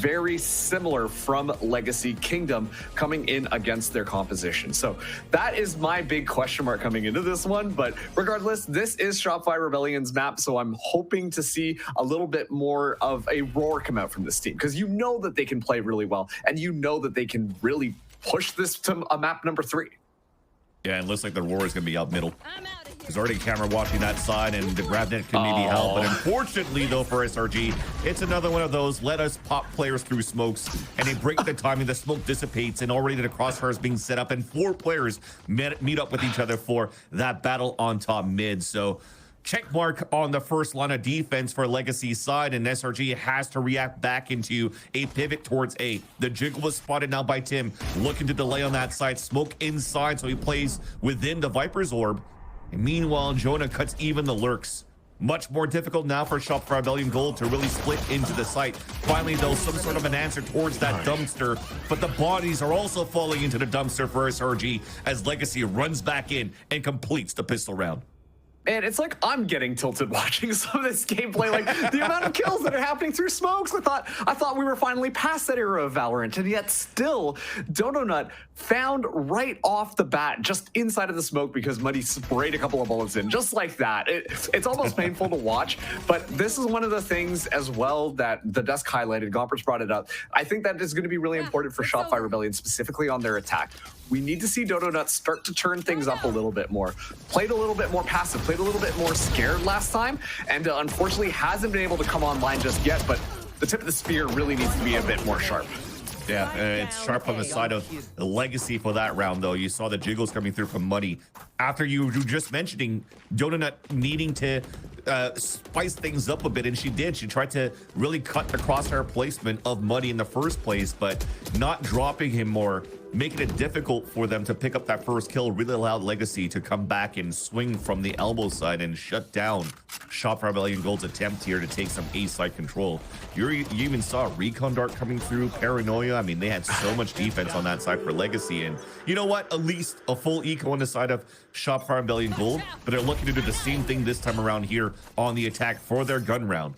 very similar from Legacy Kingdom coming in against their composition. So that is my big question mark coming into this one. But regardless, this is Shopify Rebellion's map, so I'm hoping to see a little bit more of a roar come out from this team, because you know that they can play really well, and you know that they can really push this to a map number 3. Yeah, it looks like the roar is going to be out middle. There's already a camera watching that side, and the grab net can maybe help. But unfortunately, though, for SRG, it's another one of those let us pop players through smokes, and they break the timing. The smoke dissipates, and already the crossfire is being set up, and 4 players meet up with each other for that battle on top mid. So check mark on the first line of defense for Legacy side, and SRG has to react back into a pivot towards A. The jiggle was spotted now by Tim, looking to delay on that side. Smoke inside, so he plays within the Viper's orb. And meanwhile, Jonah cuts even the lurks. Much more difficult now for Shopify Rebellion Gold to really split into the site. Finally, though, some sort of an answer towards that dumpster, but the bodies are also falling into the dumpster for SRG as Legacy runs back in and completes the pistol round. And it's like I'm getting tilted watching some of this gameplay. Like the amount of kills that are happening through smokes. I thought we were finally past that era of Valorant, and yet still, Donut found right off the bat, just inside of the smoke, because Muddy sprayed a couple of bullets in, just like that. It's almost painful to watch. But this is one of the things as well that the desk highlighted. Gompers brought it up. I think that is going to be really important for Shopify Rebellion, specifically on their attack. We need to see Donut start to turn things up a little bit more. Played a little bit more passive, played a little bit more scared last time, and unfortunately hasn't been able to come online just yet, but the tip of the spear really needs to be a bit more sharp. Yeah, it's sharp on the side of the Legacy for that round, though. You saw the jiggles coming through from Muddy. After you were just mentioning Donut needing to spice things up a bit, and she did. She tried to really cut the crosshair placement of Muddy in the first place, but not dropping him more, making it difficult for them to pick up that first kill, really allowed Legacy to come back and swing from the elbow side and shut down Shopify Rebellion Gold's attempt here to take some A side control. You even saw Recon Dart coming through, Paranoia. I mean, they had so much defense on that side for Legacy, and you know what? At least a full eco on the side of Shopify Rebellion Gold, but they're looking to do the same thing this time around here on the attack for their gun round.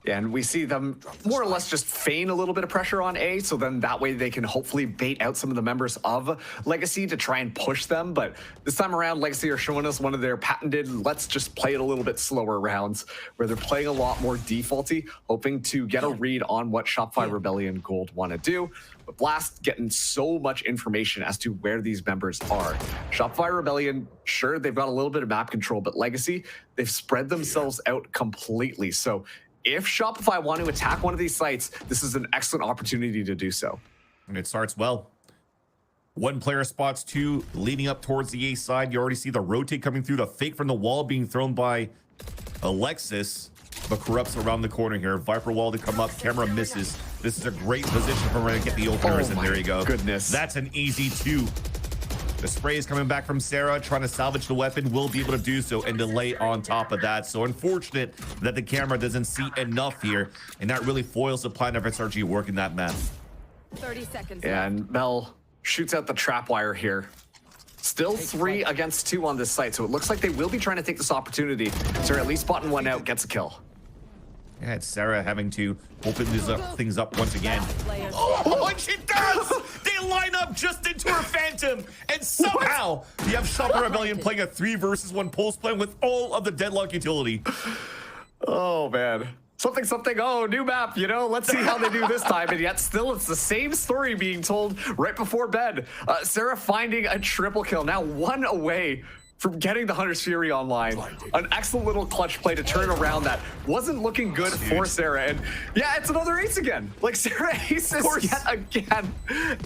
And we see them more or less just feign a little bit of pressure on A, so then that way they can hopefully bait out some of the members of Legacy to try and push them. But this time around, Legacy are showing us one of their patented, let's just play it a little bit slower rounds, where they're playing a lot more defaulty, hoping to get a read on what Shopify Rebellion Gold want to do. But Blast getting so much information as to where these members are. Shopify Rebellion, sure, they've got a little bit of map control, but Legacy, they've spread themselves out completely. So if Shopify want to attack one of these sites, this is an excellent opportunity to do so. And it starts well. 1 player spots 2, leading up towards the A side. You already see the rotate coming through, the fake from the wall being thrown by Alexis, but Corrupt's around the corner here. Viper wall to come up, camera misses. This is a great position for him to get the openers, and there you go. Goodness. That's an easy 2. The spray is coming back from Sarah, trying to salvage the weapon, will be able to do so and delay on top of that. So unfortunate that the camera doesn't see enough here, and that really foils the plan of SRG working that map. 30 seconds. And Mel shoots out the trap wire here. Still 3 against 2 on this site, so it looks like they will be trying to take this opportunity. So at least spotting one out, gets a kill. Yeah, it's Sarah having to open things up once again. Oh, and she does! They line up just into her Phantom, and somehow you have Shopper Rebellion playing a 3 versus 1 pulse plan with all of the Deadlock utility. Oh, man. Something, something. Oh, new map, you know? Let's see how they do this time. And yet still, it's the same story being told right before bed. Sarah finding a triple kill, now 1 away from getting the Hunter's Fury online. An excellent little clutch play to turn around that wasn't looking good for Sarah. And yeah, it's another ace again. Like Sarah aces yet again.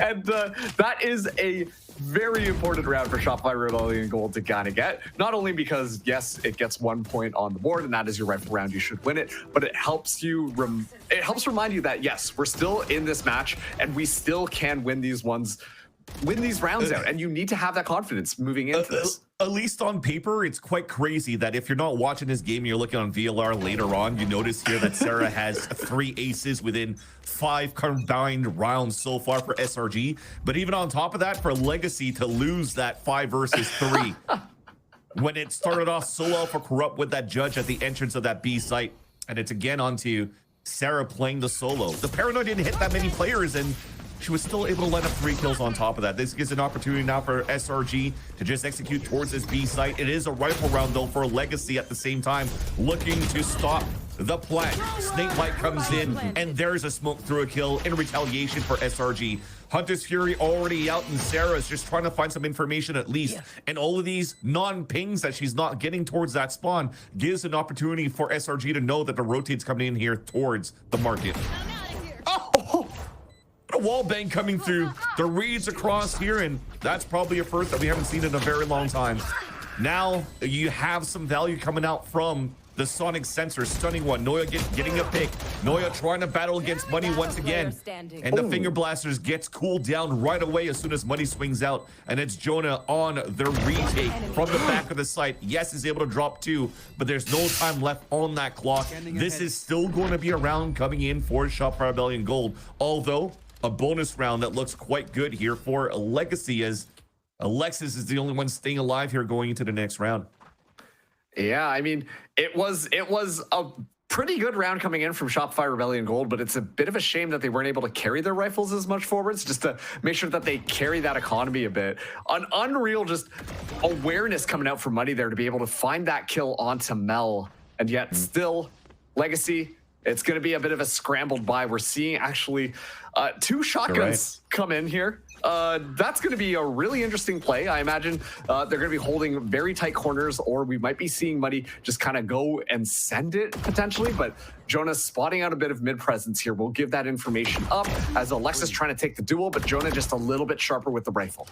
And that is a very important round for Shopify Rebellion Gold to kind of get. Not only because, yes, it gets 1 point on the board, and that is your rightful round, you should win it, but it helps you, it helps remind you that, yes, we're still in this match, and we still can win these rounds out, and you need to have that confidence moving into this. At least on paper, it's quite crazy that if you're not watching this game, you're looking on VLR later on, you notice here that Sarah has 3 aces within 5 combined rounds so far for SRG. But even on top of that, for Legacy to lose that 5 versus 3, when it started off so well for Corrupt with that judge at the entrance of that B site, and it's again onto Sarah playing the solo. The Paranoid didn't hit that many players, and she was still able to let up 3 kills on top of that. This gives an opportunity now for SRG to just execute towards this B site. It is a rifle round, though, for Legacy at the same time, looking to stop the plant. Snakebite comes in, and there's a smoke through a kill in retaliation for SRG. Hunter's Fury already out, and Sarah's just trying to find some information at least. And all of these non-pings that she's not getting towards that spawn gives an opportunity for SRG to know that the rotate's coming in here towards the market. Oh! A wall bang coming through. The reads across here, and that's probably a first that we haven't seen in a very long time. Now you have some value coming out from the sonic sensor, stunning one. Noya getting a pick. Noya trying to battle against Money once again. And the finger blasters gets cooled down right away as soon as Money swings out. And it's Jonah on the retake from the back of the site. Yes, is able to drop 2, but there's no time left on that clock. This is still going to be a round coming in for Shopfire Rebellion Gold. Although a bonus round that looks quite good here for Legacy, as Alexis is the only one staying alive here going into the next round. Yeah, I mean, it was a pretty good round coming in from Shopify Rebellion Gold, but it's a bit of a shame that they weren't able to carry their rifles as much forwards, just to make sure that they carry that economy a bit. An unreal just awareness coming out for Money there to be able to find that kill onto Mel, and yet still Legacy, it's going to be a bit of a scrambled buy. We're seeing actually 2 shotguns come in here. That's going to be a really interesting play. I imagine they're going to be holding very tight corners, or we might be seeing Money just kind of go and send it potentially. But Jonah spotting out a bit of mid presence here. We'll give that information up as Alexis trying to take the duel, but Jonah just a little bit sharper with the rifle.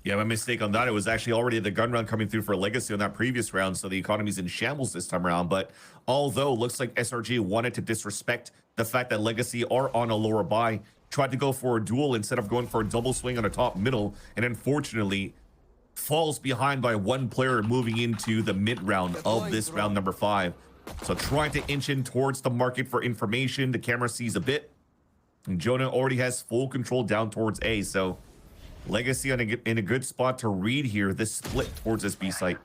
Yeah, my mistake on that. It was actually already the gun round coming through for Legacy on that previous round, so the economy's in shambles this time around. But although looks like SRG wanted to disrespect the fact that Legacy are on a lower buy, tried to go for a duel instead of going for a double swing on a top middle, and unfortunately falls behind by 1 player moving into the mid round of this round number 5. So trying to inch in towards the market for information. The camera sees a bit, and Jonah already has full control down towards A. So Legacy in a good spot to read here this split towards this B site.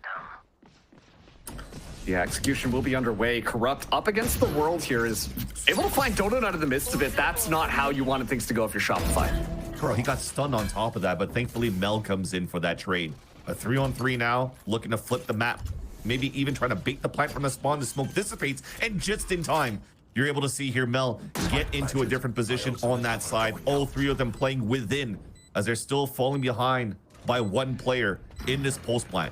Yeah, execution will be underway. Corrupt up against the world here is able to find Donut out of the midst of it. That's not how you wanted things to go if you're Shopify. Bro, he got stunned on top of that, but thankfully Mel comes in for that trade. A 3-on-3 now, looking to flip the map. Maybe even trying to bait the plant from the spawn. The smoke dissipates, and just in time, you're able to see here Mel get into a different position on that side. All 3 of them playing within, as they're still falling behind by 1 player in this pulse plant.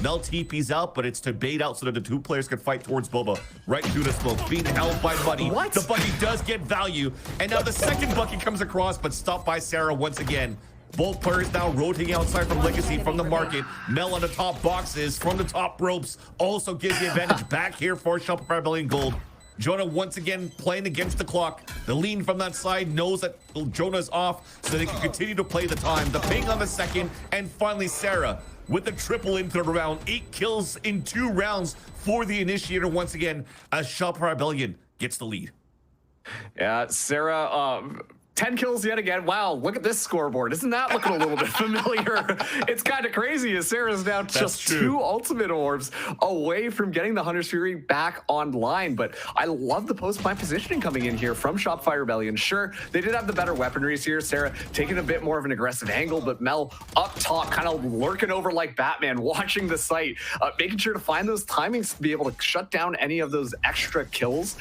Mel TP's out, but it's to bait out so that the 2 players can fight towards Boba. Right through the smoke, being held by Buddy. What? The Buddy does get value, and now the second bucket comes across, but stopped by Sarah once again. Both players now rotating outside from Legacy from the market. Mel on the top boxes from the top ropes also gives the advantage back here for Shopify Rebellion Gold. Jonah once again playing against the clock. The lean from that side knows that Jonah's off, so they can continue to play the time. The ping on the second, and finally Sarah with the triple into the round. 8 kills in 2 rounds for the initiator once again, as Shopify Rebellion gets the lead. Yeah, Sarah, 10 kills yet again. Wow, look at this scoreboard. Isn't that looking a little bit familiar? It's kind of crazy as Sarah's now just 2 ultimate orbs away from getting the Hunter's Fury back online. But I love the post-plant positioning coming in here from Shopify Rebellion. Sure, they did have the better weaponries here. Sarah taking a bit more of an aggressive angle, but Mel up top kind of lurking over like Batman, watching the site, making sure to find those timings to be able to shut down any of those extra kills.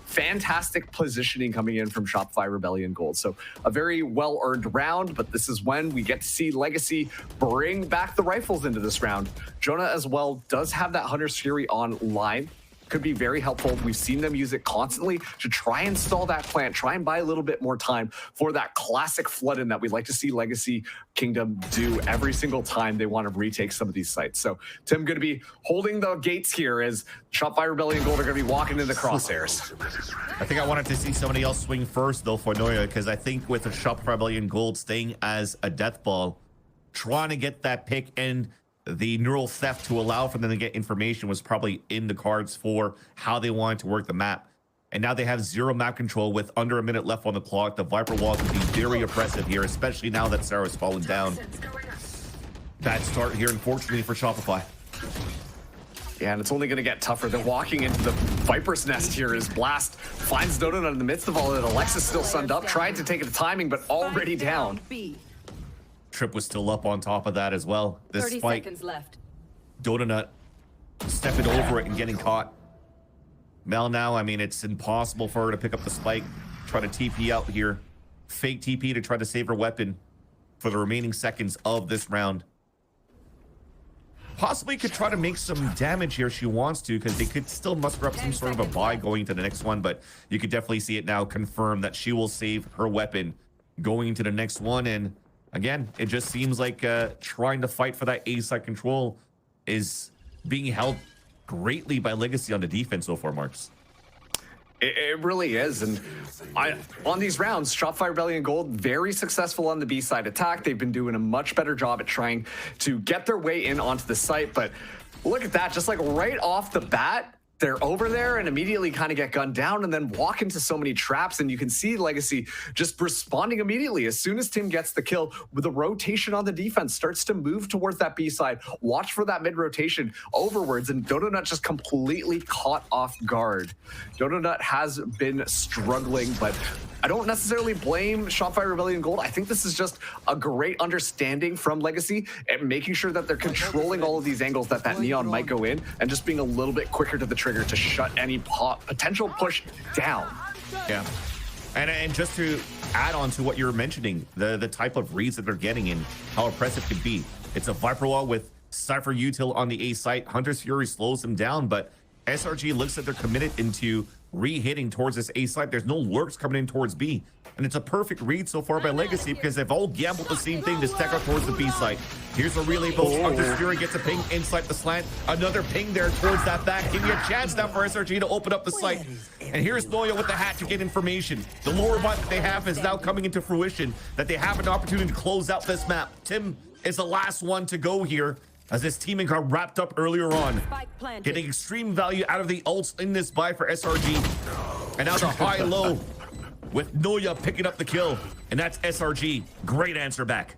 Fantastic positioning coming in from Shopify Rebellion Gold. So a very well-earned round, but this is when we get to see Legacy bring back the rifles into this round. Jonah as well does have that Hunter's Fury online. Could be very helpful. We've seen them use it constantly to try and stall that plant, try and buy a little bit more time for that classic flood in that we'd like to see Legacy Kingdom do every single time they want to retake some of these sites. So Tim going to be holding the gates here as Shopify Rebellion Gold are going to be walking in the crosshairs. I think I wanted to see somebody else swing first though for Noya, because I think with the Shopify Rebellion Gold staying as a death ball, trying to get that pick and the neural theft to allow for them to get information was probably in the cards for how they wanted to work the map. And now they have 0 map control with under a minute left on the clock. The Viper Wall can be very oppressive here, especially now that Sarah's fallen down. Bad start here, unfortunately, for Shopify. Yeah, and it's only going to get tougher. They're walking into the Viper's nest here as Blast finds Donut in the midst of all of it. Alexis still sunned up, tried to take it to timing, but already down. Trip was still up on top of that as well. This 30 spike, seconds left. Donut stepping over it and getting caught. Mel now, I mean, it's impossible for her to pick up the spike. Try to TP out here. Fake TP to try to save her weapon for the remaining seconds of this round. Possibly could try to make some damage here if she wants to, because they could still muster up some sort of a buy going to the next one, but you could definitely see it now confirmed that she will save her weapon going to the next one. And again, it just seems like trying to fight for that A side control is being held greatly by Legacy on the defense so far, Marks. It really is, and on these rounds, Shopify Rebellion Gold, very successful on the B-side attack. They've been doing a much better job at trying to get their way in onto the site, but look at that, just like right off the bat, they're over there and immediately kind of get gunned down and then walk into so many traps. And you can see Legacy just responding immediately. As soon as Tim gets the kill, with the rotation on the defense starts to move towards that B side, watch for that mid rotation overwards, and Donut just completely caught off guard. Donut has been struggling, but I don't necessarily blame Shopify Rebellion Gold. I think this is just a great understanding from Legacy and making sure that they're controlling all of these angles that Neon might go in, and just being a little bit quicker to the trigger to shut any potential push down. Yeah. And just to add on to what you were mentioning, the type of reads that they're getting and how impressive it can be. It's a Viper wall with Cypher Util on the A site. Hunter's Fury slows them down, but SRG looks like they're committed into re-hitting towards this A site. There's no lurks coming in towards B. And it's a perfect read so far by Legacy, because they've all gambled the same thing to stack up towards the B site. Here's a relay post. Hunter's Fury gets a ping inside the slant. Another ping there towards that back. Give me a chance now for SRG to open up the site. And here's Noya with the hat to get information. The lower bot that they have is now coming into fruition, that they have an opportunity to close out this map. Tim is the last one to go here, as this teaming got wrapped up earlier on. Getting extreme value out of the ults in this buy for SRG. And now the high-low with Noya picking up the kill. And that's SRG. Great answer back.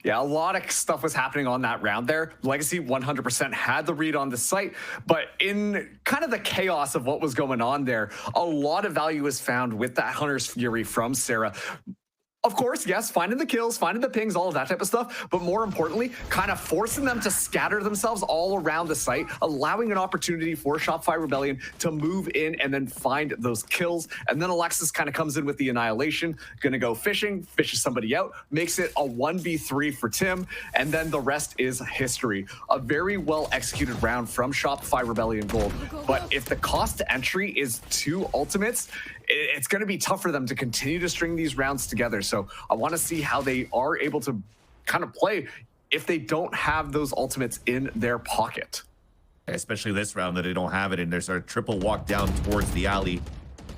Yeah, a lot of stuff was happening on that round there. Legacy 100% had the read on the site, but in kind of the chaos of what was going on there, a lot of value was found with that Hunter's Fury from Sarah. Of course, yes, finding the kills, finding the pings, all of that type of stuff, but more importantly, kind of forcing them to scatter themselves all around the site, allowing an opportunity for Shopify Rebellion to move in and then find those kills. And then Alexis kind of comes in with the annihilation, gonna go fishing, fishes somebody out, makes it a 1v3 for Tim, and then the rest is history. A very well executed round from Shopify Rebellion Gold, but if the cost to entry is 2 ultimates, it's going to be tough for them to continue to string these rounds together. So I want to see how they are able to kind of play if they don't have those ultimates in their pocket. Especially this round that they don't have it, and there's a triple walk down towards the alley.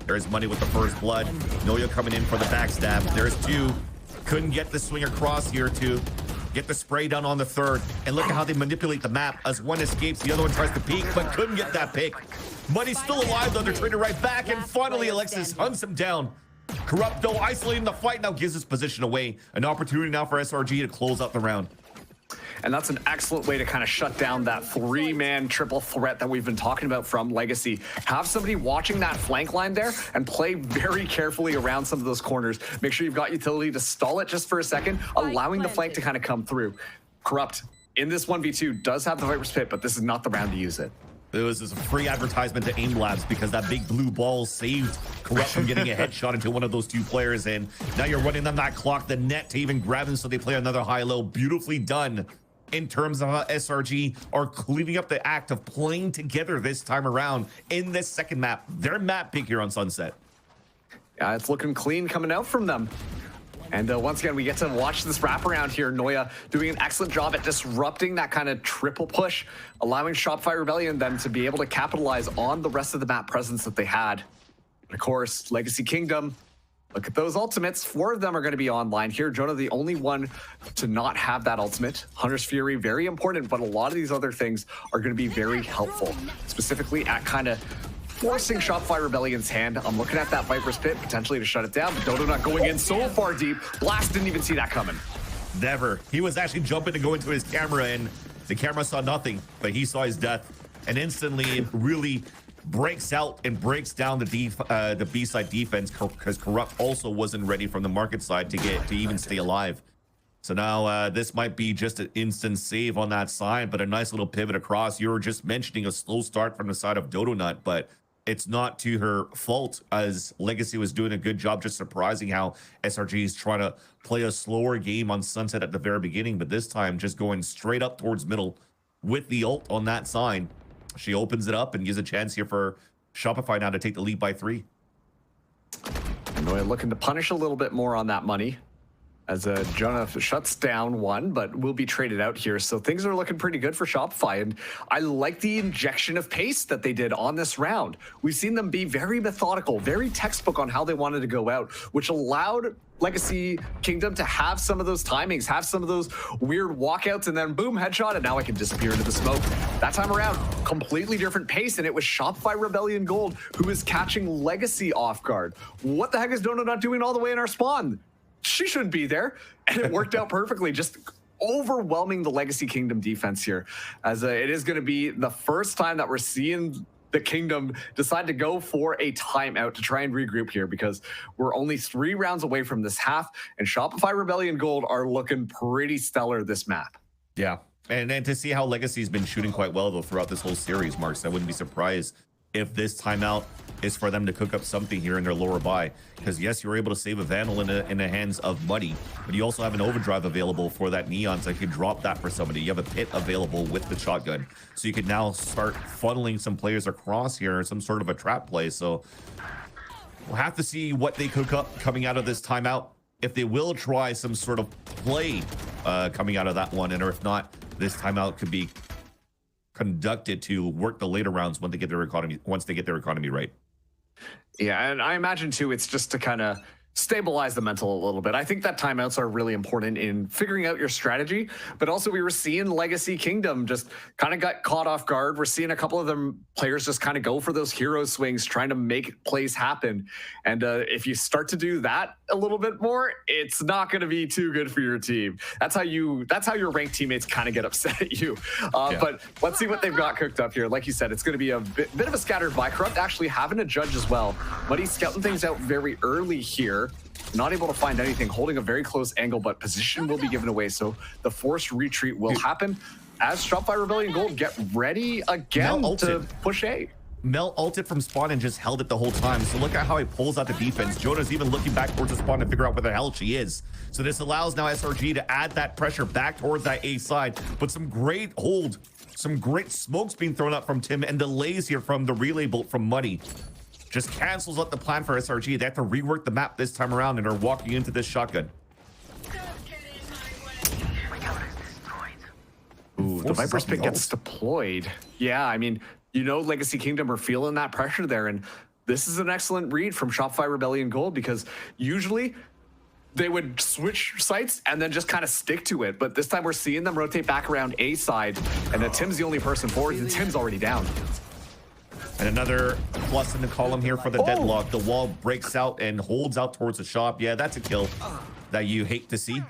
There's money with the first blood. Noya coming in for the backstab. There's 2. Couldn't get the swing across here to get the spray down on the third. And look at how they manipulate the map. As one escapes, the other one tries to peek, but couldn't get that pick. Money's still alive, though. They're trading right back, and finally Alexis hunts him down. Corrupt, though, isolating the fight, now gives his position away. An opportunity now for SRG to close out the round. And that's an excellent way to kind of shut down that 3-man triple threat that we've been talking about from Legacy. Have somebody watching that flank line there and play very carefully around some of those corners. Make sure you've got utility to stall it just for a second, allowing the flank to kind of come through. Corrupt, in this 1v2, does have the Viper's Pit, but this is not the round to use it. It was a free advertisement to Aim Labs, because that big blue ball saved Corrupt from getting a headshot into one of those 2 players. And now you're running them that clock, the net to even grab them, so they play another high-low. Beautifully done in terms of how SRG are cleaning up the act of playing together this time around in this second map. Their map pick here on Sunset. Yeah, it's looking clean coming out from them. And once again, we get to watch this wraparound here. Noya doing an excellent job at disrupting that kind of triple push, allowing Shopify Rebellion then to be able to capitalize on the rest of the map presence that they had. And of course, Legacy Kingdom, look at those ultimates. 4 of them are going to be online here. Jonah, the only one to not have that ultimate. Hunter's Fury, very important, but a lot of these other things are going to be very helpful, specifically at kind of forcing Shopify Rebellion's hand. I'm looking at that Viper's Pit, potentially to shut it down, but Dodo not going in so far deep. Blast didn't even see that coming. Never. He was actually jumping to go into his camera, and the camera saw nothing, but he saw his death. and instantly it really breaks out and breaks down the B side defense, because Corrupt also wasn't ready from the market side to even stay alive. So now this might be just an instant save on that side, but a nice little pivot across. You were just mentioning a slow start from the side of Dodonut, but it's not to her fault, as Legacy was doing a good job just surprising how SRG is trying to play a slower game on Sunset at the very beginning, but this time just going straight up towards middle with the ult on that side. She opens it up and gives a chance here for Shopify now to take the lead by 3. And we're looking to punish a little bit more on that money, as Jonah shuts down one, but will be traded out here. So things are looking pretty good for Shopify. And I like the injection of pace that they did on this round. We've seen them be very methodical, very textbook on how they wanted to go out, which allowed Legacy Kingdom to have some of those timings, have some of those weird walkouts, and then boom, headshot, and now I can disappear into the smoke. That time around, completely different pace, and it was Shopify Rebellion Gold who is catching Legacy off guard. What the heck is Dono not doing all the way in our spawn? She shouldn't be there, and it worked out perfectly. Just overwhelming the Legacy Kingdom defense here, as it is going to be the first time that we're seeing the Kingdom decide to go for a timeout to try and regroup here, because we're only 3 rounds away from this half, and Shopify Rebellion Gold are looking pretty stellar this map. Yeah, and to see how Legacy's been shooting quite well though throughout this whole series, Marks, I wouldn't be surprised if this timeout is for them to cook up something here in their lower buy, because yes, you're able to save a Vandal in the hands of Muddy, but you also have an overdrive available for that Neon, so you can drop that for somebody. You have a pit available with the shotgun, so you can now start funneling some players across here, some sort of a trap play. So we'll have to see what they cook up coming out of this timeout, if they will try some sort of play coming out of that one, and or if not, this timeout could be conducted to work the later rounds when they get their economy right. Yeah, and I imagine too, it's just to kind of stabilize the mental a little bit. I think that timeouts are really important in figuring out your strategy, but also we were seeing Legacy Kingdom just kind of got caught off guard. We're seeing a couple of them players just kind of go for those hero swings, trying to make plays happen. And if you start to do that a little bit more, it's not going to be too good for your team. That's how your ranked teammates kind of get upset at you. But let's see what they've got cooked up here. Like you said, it's going to be a bit of a scattered buy. Corrupt actually having a judge as well, but he's scouting things out very early here. Not able to find anything, holding a very close angle, but position will be given away, so the forced retreat will happen as Shopify Rebellion Gold get ready again to push A. Mel ulted from spawn and just held it the whole time. So look at how he pulls out the defense. Jonah's even looking back towards the spawn to figure out where the hell she is. So this allows now SRG to add that pressure back towards that A side. But some great hold, some great smokes being thrown up from Tim, and delays here from the relay bolt from Muddy. Just cancels out the plan for SRG. They have to rework the map this time around and are walking into this shotgun. Ooh, the Viper's pick gets deployed. Yeah, I mean, you know, Legacy Kingdom are feeling that pressure there, and this is an excellent read from Shopify Rebellion Gold, because usually they would switch sites and then just kind of stick to it. But this time we're seeing them rotate back around A side, and then Tim's the only person forward, and Tim's already down. And another plus in the column here for the deadlock. The wall breaks out and holds out towards the shop. Yeah, that's a kill that you hate to see.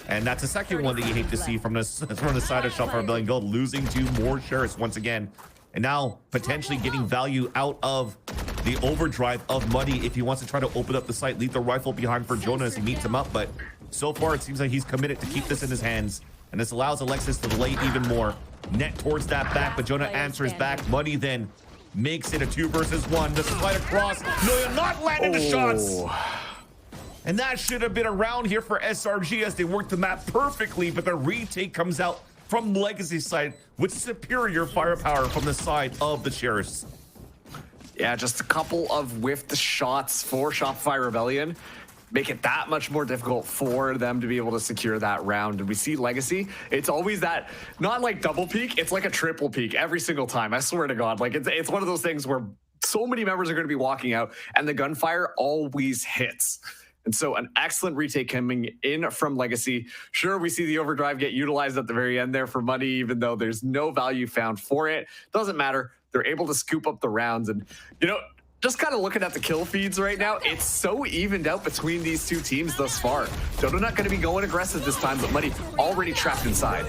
And that's the second one that you hate to see from the side of Shopify Rebellion Gold, losing to more sheriffs once again. And now potentially getting value out of the overdrive of Muddy if he wants to try to open up the site, leave the rifle behind for Jonah as he meets him up. But so far, it seems like he's committed to keep this in his hands. And this allows Alexis to delay even more. Net towards that back, but Jonah answers back. Muddy then makes it a 2 versus 1. The slide across. No, you're not landing the shots. And that should have been a round here for SRG as they work the map perfectly, but the retake comes out from Legacy's side with superior firepower from the side of the Sheriffs. Yeah, just a couple of whiffed shots for Shopify Rebellion make it that much more difficult for them to be able to secure that round. And we see Legacy, it's always that, not like double peak, it's like a triple peak every single time. I swear to God, like it's one of those things where so many members are going to be walking out and the gunfire always hits. And so an excellent retake coming in from Legacy. Sure, we see the overdrive get utilized at the very end there for money, even though there's no value found for it. Doesn't matter. They're able to scoop up the rounds. And, you know, just kind of looking at the kill feeds right now, it's so evened out between these two teams thus far. Dodo not going to be going aggressive this time, but Muddy already trapped inside.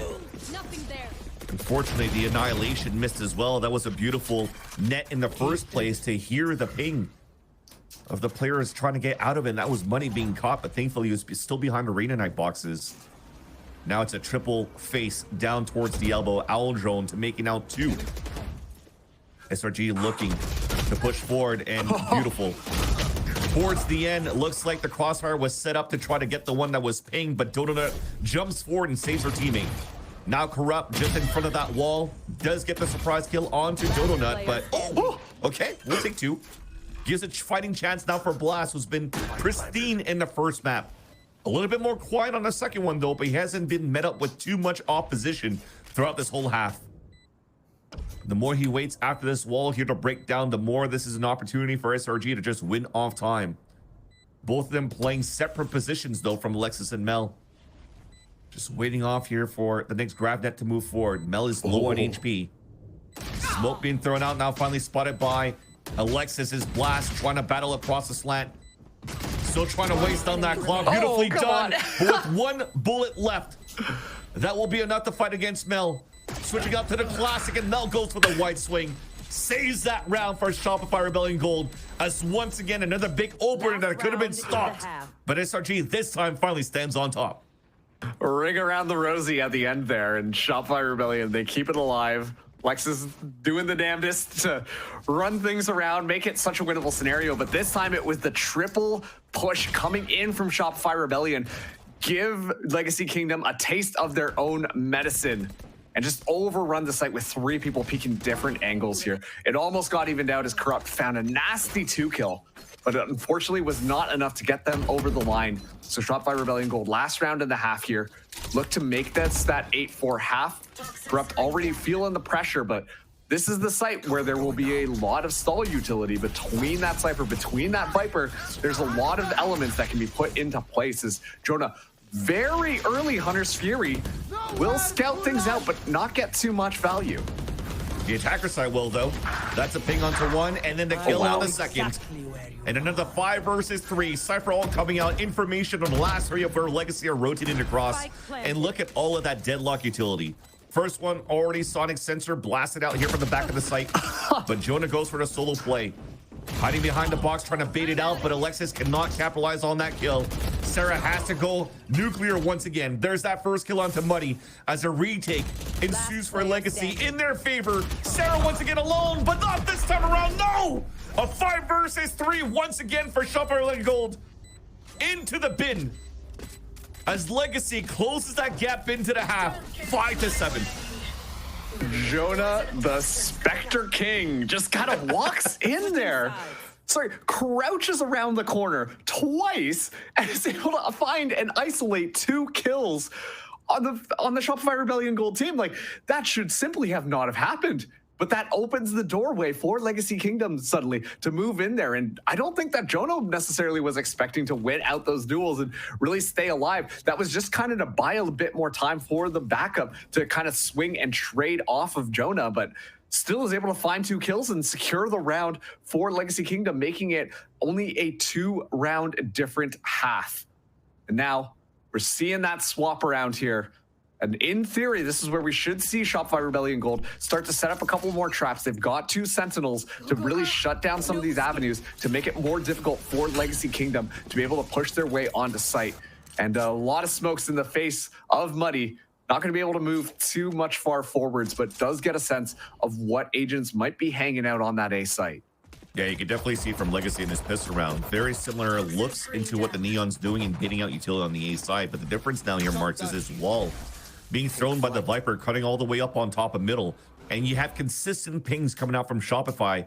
Unfortunately, the annihilation missed as well. That was a beautiful net in the first place to hear the ping of the players trying to get out of it. And that was money being caught, but thankfully he was still behind Arena Night boxes. Now it's a triple face down towards the elbow. Owl drone to making out 2. SRG looking to push forward and beautiful. Towards the end, it looks like the crossfire was set up to try to get the one that was pinged, but Donut jumps forward and saves her teammate. Now Corrupt just in front of that wall does get the surprise kill onto Donut, but okay, we'll take 2. Gives a fighting chance now for Blast, who's been pristine in the first map. A little bit more quiet on the second one though, but he hasn't been met up with too much opposition throughout this whole half. The more he waits after this wall here to break down, the more this is an opportunity for SRG to just win off time. Both of them playing separate positions though from Alexis and Mel. Just waiting off here for the next grab net to move forward. Mel is low on HP. Smoke being thrown out now, finally spotted by Alexis's Blast, trying to battle across the slant. Still trying to waste on that clock. Beautifully done. But with 1 bullet left, that will be enough to fight against Mel. Switching up to the classic, and Mel goes for the wide swing. Saves that round for Shopify Rebellion Gold. As once again, another big opener that could have been stopped. But SRG this time finally stands on top. Ring around the rosy at the end there, and Shopify Rebellion, they keep it alive. Lex is doing the damnedest to run things around, make it such a winnable scenario, but this time it was the triple push coming in from Shopify Rebellion. Give Legacy Kingdom a taste of their own medicine and just overrun the site with 3 people peeking different angles here. It almost got evened out as Corrupt found a nasty 2-kill, but it unfortunately was not enough to get them over the line. So Shopify Rebellion Gold last round in the half here. Look to make this that 8-4 half. Corrupt already feeling the pressure, but this is the site where there will be a lot of stall utility between that Cypher, between that Viper. There's a lot of elements that can be put into place as Jonah, very early Hunter's Fury, will scout things out, but not get too much value. The attacker side will, though. That's a ping onto 1, and then the kill on the second. And another 5 versus 3. Cypher all coming out. Information on the last 3 of where Legacy are rotating across. And look at all of that deadlock utility. First one, already Sonic Sensor blasted out here from the back of the site. But Jonah goes for the solo play. Hiding behind the box, trying to bait it out, but Alexis cannot capitalize on that kill. Sarah has to go nuclear once again. There's that first kill onto Muddy as a retake ensues for Legacy in their favor. Sarah once again alone, but not this time around. No! A 5 versus 3 once again for Shopper Gold. Into the bin as Legacy closes that gap into the half, 5-7. Jonah, the Spectre King, just kind of walks in there. Sorry, crouches around the corner twice and is able to find and isolate 2 kills on the Shopify Rebellion Gold team. Like, that should simply have not have happened. But that opens the doorway for Legacy Kingdom suddenly to move in there. And I don't think that Jonah necessarily was expecting to win out those duels and really stay alive. That was just kind of to buy a bit more time for the backup to kind of swing and trade off of Jonah, but still is able to find 2 kills and secure the round for Legacy Kingdom, making it only a 2-round different half. And now we're seeing that swap around here. And in theory, this is where we should see Shopify Rebellion Gold start to set up a couple more traps. They've got 2 Sentinels to really shut down some of these avenues to make it more difficult for Legacy Kingdom to be able to push their way onto site. And a lot of smokes in the face of Muddy. Not going to be able to move too much far forwards, but does get a sense of what agents might be hanging out on that A site. Yeah, you can definitely see from Legacy in this pistol round, very similar looks into what the Neon's doing and hitting out utility on the A side. But the difference now here, Marks, is this wall being thrown by the Viper, cutting all the way up on top of middle. And you have consistent pings coming out from Shopify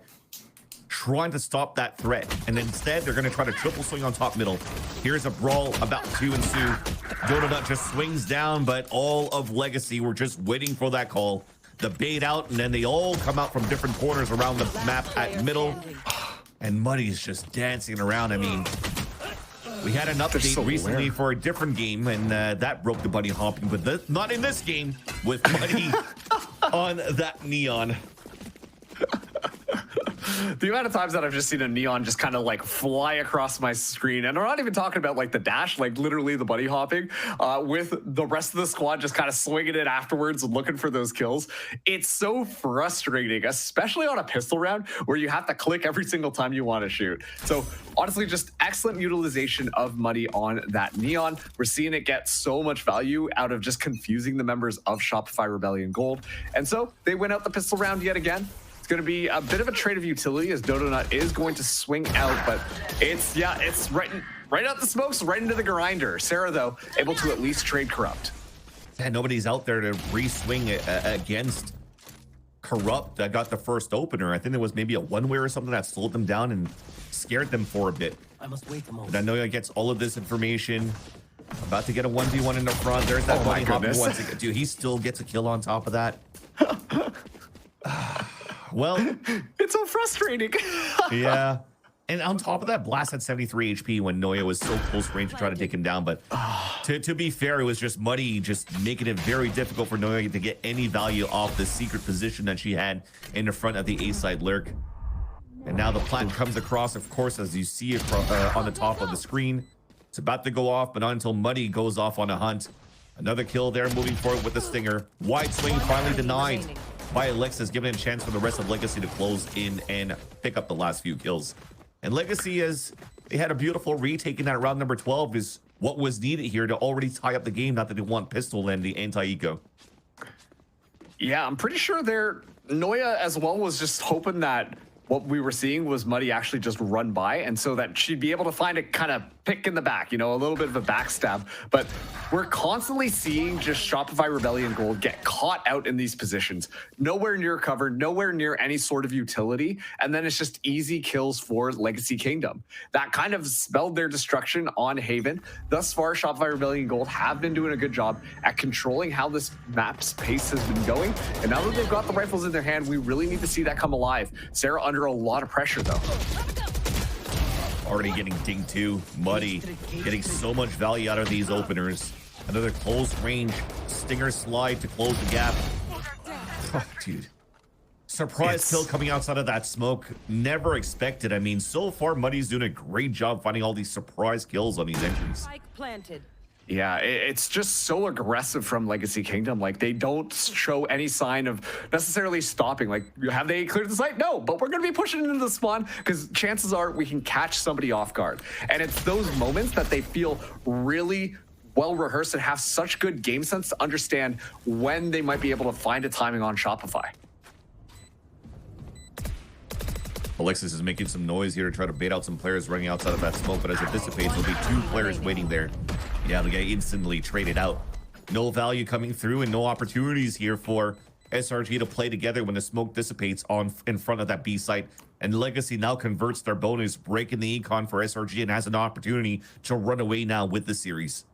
trying to stop that threat. And instead, they're going to try to triple swing on top middle. Here's a brawl about to ensue. Donut just swings down, but all of Legacy were just waiting for that call. The bait out, and then they all come out from different corners around the map at middle. And Muddy's just dancing around. I mean, we had an update recently for a different game, and that broke the bunny hopping, but not in this game with Muddy on that Neon. The amount of times that I've just seen a Neon just kind of like fly across my screen, and I'm not even talking about like the dash, like literally the buddy hopping, with the rest of the squad just kind of swinging it afterwards and looking for those kills. It's so frustrating, especially on a pistol round where you have to click every single time you want to shoot. So honestly, just excellent utilization of money on that Neon. We're seeing it get so much value out of just confusing the members of Shopify Rebellion Gold. And so they win out the pistol round yet again. It's going to be a bit of a trade of utility as Dodonut is going to swing out, but it's right out the smokes, right into the grinder. Sarah, though, able to at least trade Corrupt. And nobody's out there to re-swing against Corrupt that got the first opener. I think there was maybe a one-way or something that slowed them down and scared them for a bit. I must wait a moment. But I know he gets all of this information. About to get a 1v1 in the front. There's that buddy hopping once again. Dude, he still gets a kill on top of that. Well, it's so frustrating. Yeah. And on top of that, Blast had 73 HP when Noya was so close range to try to take him down. But to be fair, it was just Muddy just making it very difficult for Noya to get any value off the secret position that she had in the front of the A-side lurk. And now the plant comes across, of course, as you see across, on the top of the screen. It's about to go off, but not until Muddy goes off on a hunt. Another kill there, moving forward with the Stinger. Wide swing finally denied by Alexis, giving a chance for the rest of Legacy to close in and pick up the last few kills. And Legacy, as they had a beautiful retake in that round number 12, is what was needed here to already tie up the game. Not that they want pistol and the anti-eco. Yeah, I'm pretty sure Noya as well was just hoping that what we were seeing was Muddy actually just run by, and so that she'd be able to find a kind of pick in the back, you know, a little bit of a backstab. But we're constantly seeing just Shopify Rebellion Gold get caught out in these positions. Nowhere near cover, nowhere near any sort of utility, and then it's just easy kills for Legacy Kingdom. That kind of spelled their destruction on Haven. Thus far, Shopify Rebellion Gold have been doing a good job at controlling how this map's pace has been going, and now that they've got the rifles in their hand, we really need to see that come alive. Sarah under a lot of pressure, though. Already getting dinged too. Muddy getting so much value out of these openers. Another close range Stinger slide to close the gap. Oh, dude. Surprise kill coming outside of that smoke. Never expected. I mean, so far Muddy's doing a great job finding all these surprise kills on these entries. Spike planted. Yeah, it's just so aggressive from Legacy Kingdom. Like, they don't show any sign of necessarily stopping. Like, have they cleared the site? No, but we're going to be pushing into the spawn because chances are we can catch somebody off guard. And it's those moments that they feel really well rehearsed and have such good game sense to understand when they might be able to find a timing on Shopify. Alexis is making some noise here to try to bait out some players running outside of that smoke, but as it dissipates, there'll be two players waiting there. Yeah, they'll get instantly traded out. No value coming through and no opportunities here for SRG to play together when the smoke dissipates in front of that B site. And Legacy now converts their bonus, breaking the econ for SRG, and has an opportunity to run away now with the series.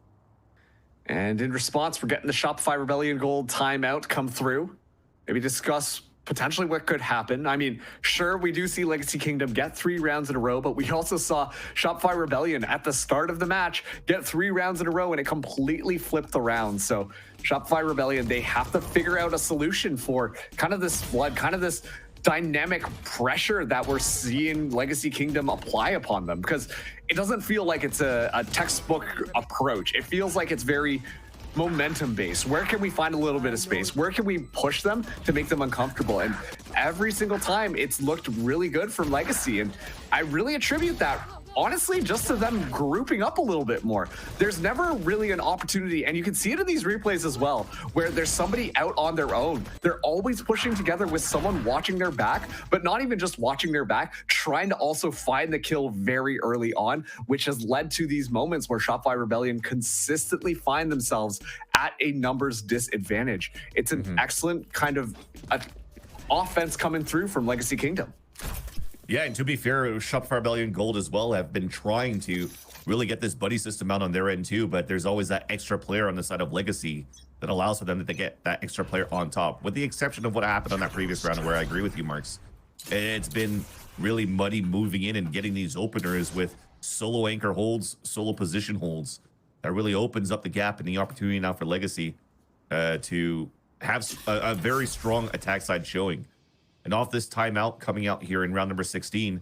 And in response, we're getting the Shopify Rebellion Gold timeout come through. Maybe discuss potentially what could happen. I mean, sure, we do see Legacy Kingdom get 3 rounds in a row, but we also saw Shopify Rebellion at the start of the match get 3 rounds in a row, and it completely flipped the round. So Shopify Rebellion, they have to figure out a solution for kind of this flood, kind of this dynamic pressure that we're seeing Legacy Kingdom apply upon them, because it doesn't feel like it's a textbook approach. It feels like it's very momentum based. Where can we find a little bit of space? Where can we push them to make them uncomfortable? And every single time it's looked really good from Legacy, and I really attribute that honestly just to them grouping up a little bit more. There's never really an opportunity, and you can see it in these replays as well, where there's somebody out on their own. They're always pushing together with someone watching their back, but not even just watching their back, trying to also find the kill very early on, which has led to these moments where Shopify Rebellion consistently find themselves at a numbers disadvantage. It's an excellent kind of offense coming through from Legacy Kingdom. Yeah, and to be fair, Shopify Rebellion Gold as well have been trying to really get this buddy system out on their end too, but there's always that extra player on the side of Legacy that allows for them to get that extra player on top, with the exception of what happened on that previous round, where I agree with you, Marks. It's been really Muddy moving in and getting these openers with solo anchor holds, solo position holds. That really opens up the gap and the opportunity now for Legacy to have a very strong attack side showing. And off this timeout coming out here in round number 16,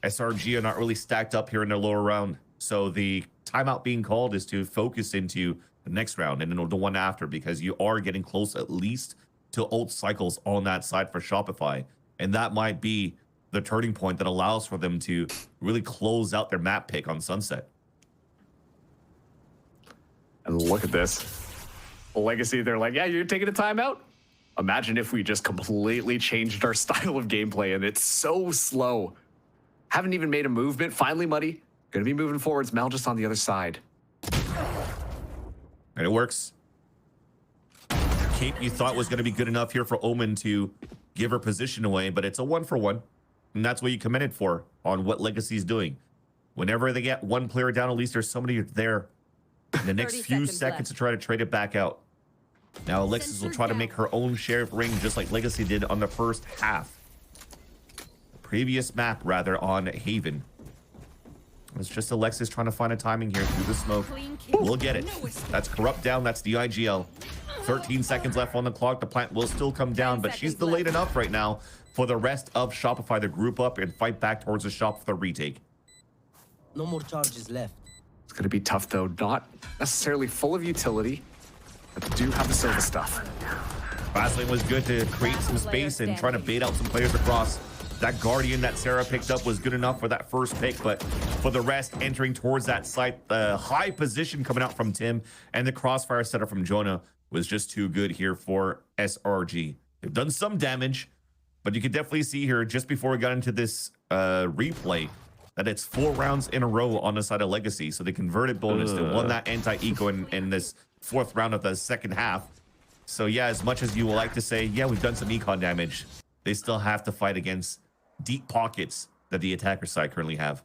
SRG are not really stacked up here in their lower round. So the timeout being called is to focus into the next round and then the one after, because you are getting close at least to ult cycles on that side for Shopify. And that might be the turning point that allows for them to really close out their map pick on Sunset. And look at this. Legacy, they're like, yeah, you're taking a timeout? Imagine if we just completely changed our style of gameplay, and it's so slow. Haven't even made a movement. Finally, Muddy, gonna be moving forwards. Mel just on the other side. And it works. Cape you thought was gonna be good enough here for Omen to give her position away, but it's a 1-for-1. And that's what you commented for on what Legacy's doing. Whenever they get one player down, at least there's somebody there in the next few seconds to try to trade it back out. Now Alexis will try to make her own share of ring, just like Legacy did on the first half. Previous map, rather, on Haven. It's just Alexis trying to find a timing here through the smoke. We'll get it. That's Corrupt down. That's the IGL. 13 seconds left on the clock. The plant will still come down, but she's delayed enough right now for the rest of Shopify to group up and fight back towards the shop for the retake. No more charges left. It's gonna be tough though. Not necessarily full of utility, but do have the silver stuff. Fastlane was good to create some space and trying to bait out some players across. That Guardian that Sarah picked up was good enough for that first pick, but for the rest, entering towards that site, the high position coming out from Tim and the crossfire setup from Jonah was just too good here for SRG. They've done some damage, but you can definitely see here just before we got into this replay that it's 4 rounds in a row on the side of Legacy. So they converted bonus. They won that anti-eco in this 4th round of the second half. So yeah, as much as you would like to say, yeah, we've done some econ damage, they still have to fight against deep pockets that the attacker side currently have.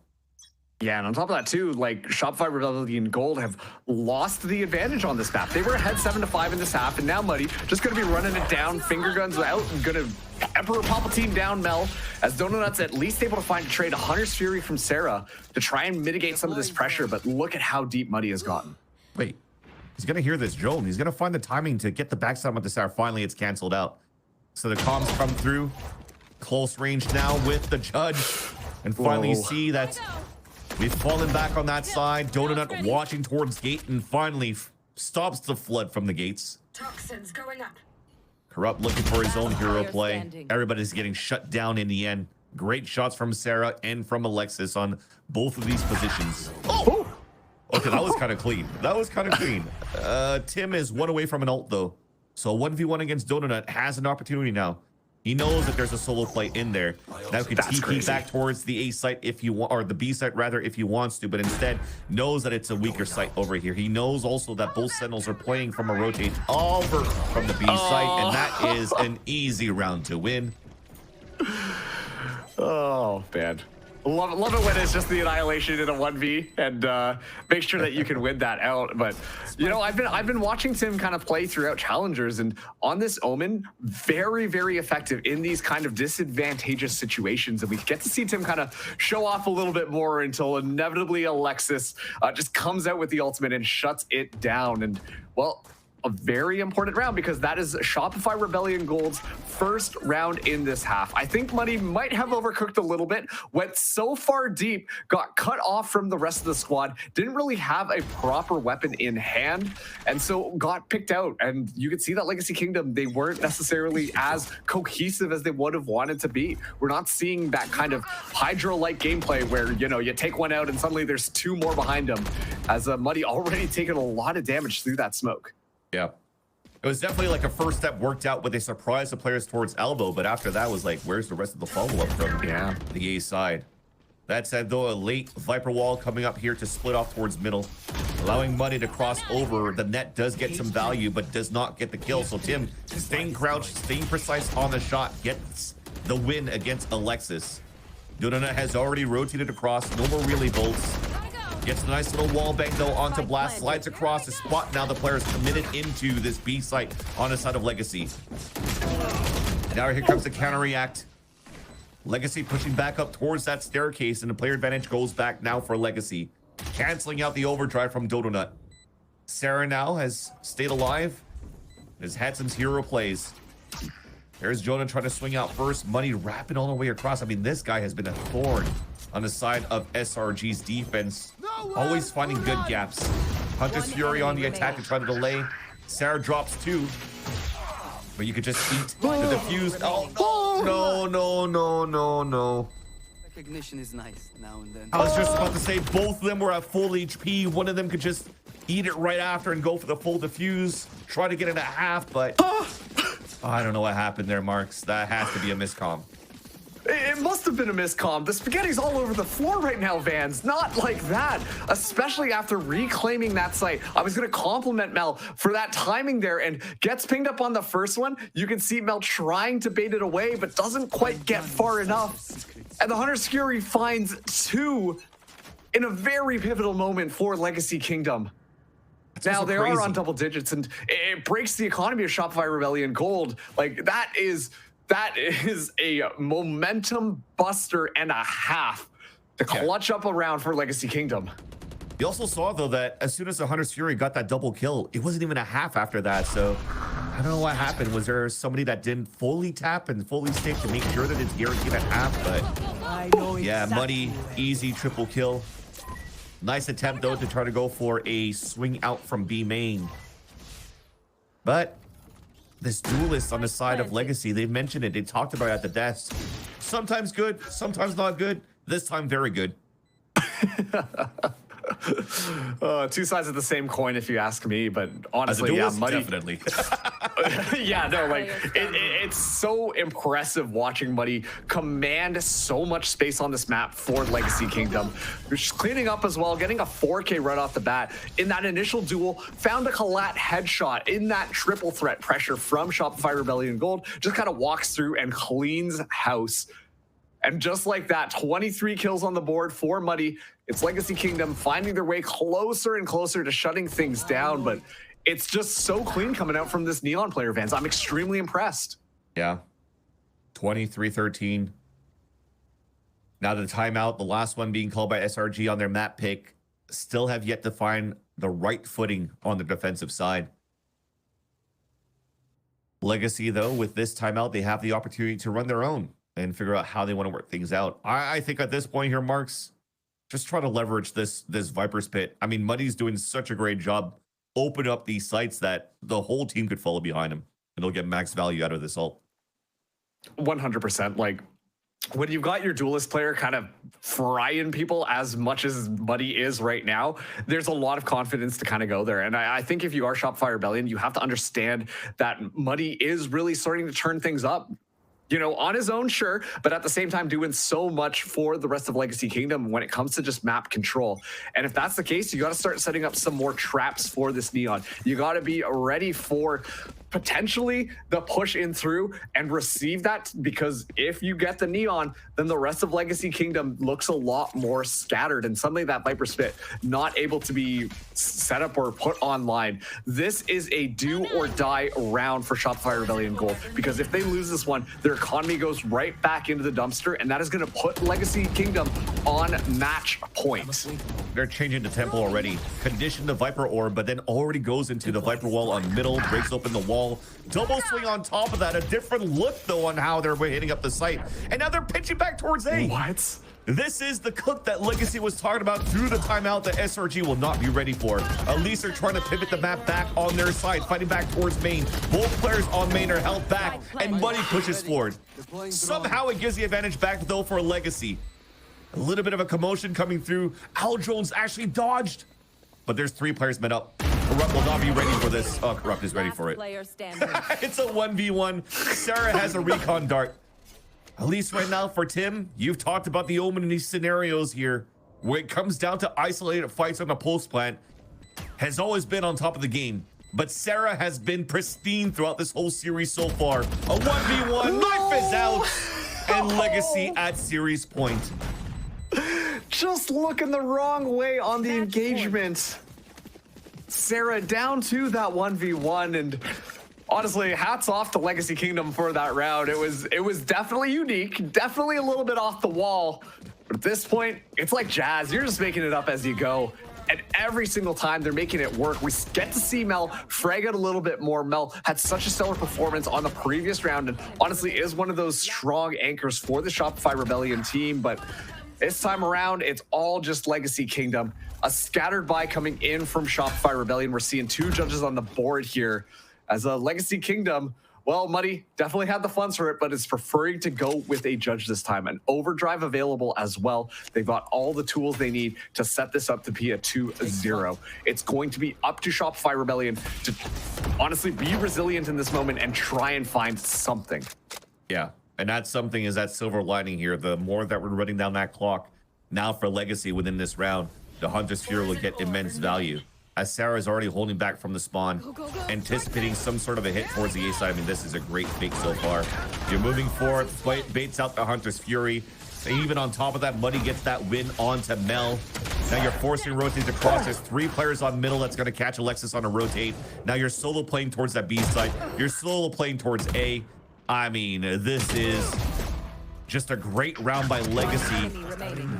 Yeah, and on top of that too, like Shopify Rebellion Gold have lost the advantage on this map. They were ahead 7-5 in this half, and now Muddy just gonna be running it down, finger guns out, and gonna Emperor Palpatine down Mel, as Donut's at least able to find a trade, a Hunter's Fury from Sarah to try and mitigate some of this pressure, but look at how deep Muddy has gotten. Wait, he's gonna hear this drone. He's gonna find the timing to get the backside with this hour. Finally, it's canceled out. So the comms come through. Close range now with the judge. And finally see that we've fallen back on that side. Donut watching towards gate and finally stops the flood from the gates. Toxins going up. Corrupt looking for his own hero play. Everybody's getting shut down in the end. Great shots from Sarah and from Alexis on both of these positions. Oh! Okay, that was kind of clean. That was kind of clean. Tim is 1 away from an ult though. So 1v1 against Donut has an opportunity now. He knows that there's a solo play in there. Now he could TP back towards the A site if you want, or the B site rather, if he wants to, but instead knows that it's a weaker site over here. He knows also that both Sentinels are playing from a rotate over from the B site, and that is an easy round to win. Oh, man. Love it when it's just the annihilation in a 1v and make sure that you can win that out. But you know, I've been watching Tim kind of play throughout Challengers, and on this Omen, very, very effective in these kind of disadvantageous situations. And we get to see Tim kind of show off a little bit more until inevitably Alexis just comes out with the ultimate and shuts it down. And well, a very important round because that is Shopify Rebellion Gold's first round in this half. I think Money might have overcooked a little bit, went so far deep, got cut off from the rest of the squad, didn't really have a proper weapon in hand, and so got picked out. And you could see that Legacy Kingdom, they weren't necessarily as cohesive as they would have wanted to be. We're not seeing that kind of Hydro-like gameplay where, you know, you take one out and suddenly there's 2 more behind them, as Muddy already taken a lot of damage through that smoke. Yeah, it was definitely like a first step worked out with a surprise the players towards elbow, but after that was like, where's the rest of the follow-up from the A side? That said, though, a late Viper wall coming up here to split off towards middle, allowing Muddy to cross over. The net does get some value, but does not get the kill. So Tim, staying crouched, staying precise on the shot, gets the win against Alexis. Donut has already rotated across, no more relay bolts. Gets a nice little wall bang though onto Blast, slides across the spot. Now the player's committed into this B site on the side of Legacy. Now here comes the counter react. Legacy pushing back up towards that staircase, and the player advantage goes back now for Legacy, canceling out the overdrive from Donut. Sarah now has stayed alive, has had some hero plays. There's Jonah trying to swing out first. Money wrapping all the way across. I mean, this guy has been a thorn on the side of SRG's defense. Always finding good gaps. Hunter's Fury on the attack to try to delay. Sarah drops 2. But you could just eat the defuse. Oh, no. Recognition is nice now and then. I was just about to say both of them were at full HP. One of them could just eat it right after and go for the full defuse. Try to get it at half, but I don't know what happened there, Marks. That has to be a miscomm. It must have been a miscomm. The spaghetti's all over the floor right now, Vans. Not like that, especially after reclaiming that site. I was going to compliment Mel for that timing there, and gets pinged up on the first one. You can see Mel trying to bait it away, but doesn't quite get far enough. And the Hunter's Fury finds 2 in a very pivotal moment for Legacy Kingdom. Now they are on double digits, and it breaks the economy of Shopify Rebellion Gold. Like that is a momentum buster and a half to clutch up around for Legacy Kingdom. You also saw though that as soon as the Hunter's Fury got that double kill, it wasn't even a half after that. So I don't know what happened. Was there somebody that didn't fully tap and fully stick to make sure that it's guaranteed at half? But yeah, Money, easy triple kill. Nice attempt though to try to go for a swing out from B main. But this duelist on the side of Legacy, they mentioned it. They talked about it at the desk. Sometimes good, sometimes not good. This time, very good. 2 sides of the same coin, if you ask me. But honestly, duelist, yeah, Muddy. definitely. Yeah, no, like it's so impressive watching Muddy command so much space on this map for Legacy Kingdom. Just cleaning up as well, getting a 4K right off the bat. In that initial duel, found a collat headshot in that triple threat pressure from Shopify Rebellion Gold. Just kind of walks through and cleans house. And just like that, 23 kills on the board for Muddy. It's Legacy Kingdom finding their way closer and closer to shutting things down, but it's just so clean coming out from this Neon player, Vans. I'm extremely impressed. Yeah. 23-13. Now the timeout, the last one being called by SRG on their map pick, still have yet to find the right footing on the defensive side. Legacy, though, with this timeout, they have the opportunity to run their own and figure out how they want to work things out. I think at this point here, Marks, just try to leverage this Viper's Pit. I mean, Muddy's doing such a great job. Open up these sites that the whole team could follow behind him, and they'll get max value out of this ult. 100%. Like, when you've got your duelist player kind of frying people as much as Muddy is right now, there's a lot of confidence to kind of go there. And I think if you are Shopify Rebellion, you have to understand that Muddy is really starting to turn things up. You know, on his own, sure, but at the same time doing so much for the rest of Legacy Kingdom when it comes to just map control. And if that's the case, you got to start setting up some more traps for this Neon. You got to be ready for potentially the push in through and receive that, because if you get the Neon, then the rest of Legacy Kingdom looks a lot more scattered, and suddenly that Viper's Pit not able to be set up or put online. This is a do or die round for Shopify Rebellion Gold, because if they lose this one, their economy goes right back into the dumpster, and that is going to put Legacy Kingdom on match point. They're changing the tempo already. Condition the Viper Orb, but then already goes into the Viper Wall on middle, breaks open the wall. Double swing on top of that. A different look, though, on how they're hitting up the site. And now they're pitching back towards A. What? This is the cook that Legacy was talking about through the timeout that SRG will not be ready for. At least they're trying to pivot the map back on their side, fighting back towards main. Both players on main are held back, and Muddy pushes forward. Somehow it gives the advantage back, though, for Legacy. A little bit of a commotion coming through. Jones actually dodged, but there's 3 players met up. Corrupt will not be ready for this. Oh, Corrupt is ready for it. It's a 1v1. Sarah has a recon dart. At least right now for Tim, you've talked about the Omen in these scenarios here, where it comes down to isolated fights on the post plant, has always been on top of the game. But Sarah has been pristine throughout this whole series so far. A 1v1, knife is out, and Legacy at series point. Just looking the wrong way on the engagement. Sarah down to that 1v1, and honestly, hats off to Legacy Kingdom for that round. It was definitely unique, definitely a little bit off the wall. But at this point, it's like jazz. You're just making it up as you go. And every single time they're making it work. We get to see Mel frag out a little bit more. Mel had such a stellar performance on the previous round and honestly is one of those strong anchors for the Shopify Rebellion team. But this time around, it's all just Legacy Kingdom. A scattered buy coming in from Shopify Rebellion. We're seeing 2 judges on the board here as a Legacy Kingdom. Well, Muddy definitely had the funds for it, but is preferring to go with a judge this time. An overdrive available as well. They've got all the tools they need to set this up to be a 2-0. It's going to be up to Shopify Rebellion to honestly be resilient in this moment and try and find something. Yeah, and that's something is that silver lining here. The more that we're running down that clock now for Legacy within this round, the Hunter's Fury will get immense value. As Sarah is already holding back from the spawn, anticipating some sort of a hit towards the A side. I mean, this is a great fake so far. You're moving forward, baits out the Hunter's Fury. And even on top of that, Muddy gets that win onto Mel. Now you're forcing rotates across. There's 3 players on middle that's going to catch Alexis on a rotate. Now you're solo playing towards that B side. You're solo playing towards A. I mean, this is just a great round by Legacy,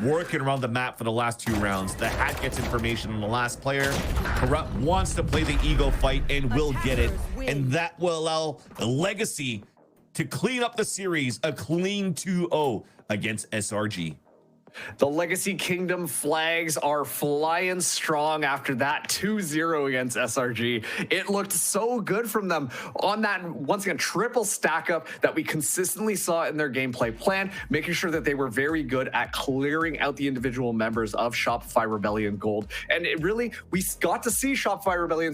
working around the map for the last 2 rounds. The hat gets information on the last player. Corrupt wants to play the ego fight and will get it. And that will allow Legacy to clean up the series, a clean 2-0 against SRG. The Legacy Kingdom flags are flying strong after that 2-0 against SRG. It looked so good from them on that, once again, triple stack up that we consistently saw in their gameplay plan, making sure that they were very good at clearing out the individual members of Shopify Rebellion Gold. And it really, we got to see Shopify Rebellion